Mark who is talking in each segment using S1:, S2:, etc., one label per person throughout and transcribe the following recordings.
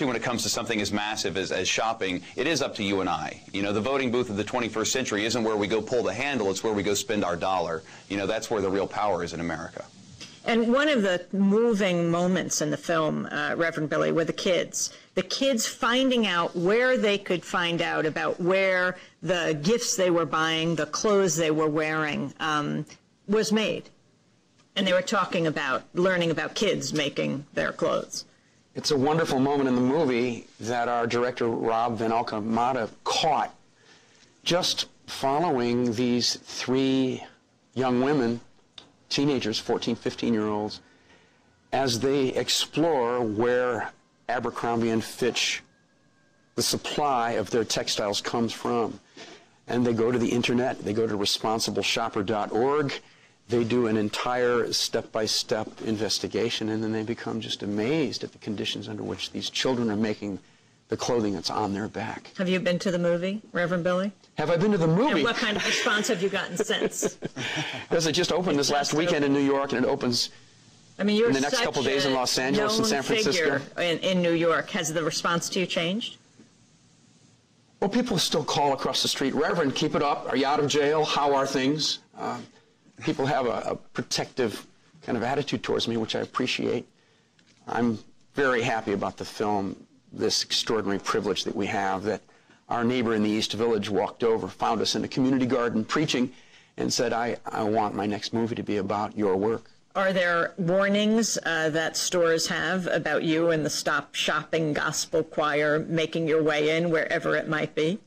S1: when it comes to something as massive as shopping, it is up to you and I. You know, the voting booth of the 21st century isn't where we go pull the handle, it's where we go spend our dollar. You know, that's where the real power is in America.
S2: And one of the moving moments in the film, Reverend Billy, were the kids. The kids finding out where they could find out about where the gifts they were buying, the clothes they were wearing, was made. And they were talking about, learning about kids making their clothes.
S3: It's a wonderful moment in the movie that our director, Rob Van Alcamata, caught just following these three young women, teenagers, 14, 15-year-olds, as they explore where Abercrombie & Fitch, the supply of their textiles comes from. And they go to the internet, they go to responsibleshopper.org, they do an entire step-by-step investigation, and then they become just amazed at the conditions under which these children are making the clothing that's on their back.
S2: Have you been to the movie, Reverend Billy?
S3: Have I been to the movie?
S2: And what kind of response have you gotten since?
S3: Because it just opened this last weekend in New York, and it opens
S2: in the
S3: next couple of days in Los Angeles and San Francisco.
S2: In New York. Has the response to you changed?
S3: Well, people still call across the street, Reverend, keep it up. Are you out of jail? How are things? People have a protective kind of attitude towards me, which I appreciate. I'm very happy about the film, this extraordinary privilege that we have, that our neighbor in the East Village walked over, found us in a community garden preaching, and said, I want my next movie to be about your work.
S2: Are there warnings that stores have about you and the Stop Shopping Gospel Choir making your way in wherever it might be?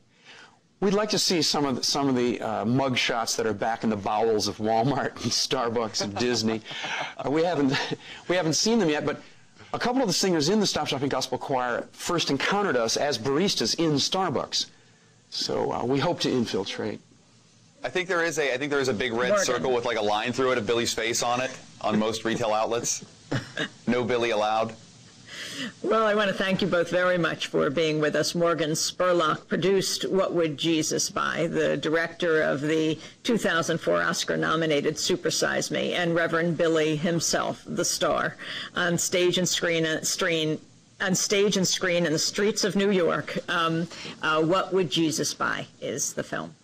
S3: We'd like to see some of the mug shots that are back in the bowels of Walmart and Starbucks and Disney. We haven't seen them yet, but a couple of the singers in the Stop Shopping Gospel Choir first encountered us as baristas in Starbucks. So we hope to infiltrate.
S1: I think there is a big red circle with like a line through it of Billy's face on it on most retail outlets. No Billy allowed.
S2: Well, I want to thank you both very much for being with us. Morgan Spurlock produced What Would Jesus Buy, the director of the 2004 Oscar-nominated Super Size Me, and Reverend Billy himself, the star, on stage and screen in the streets of New York. What Would Jesus Buy is the film.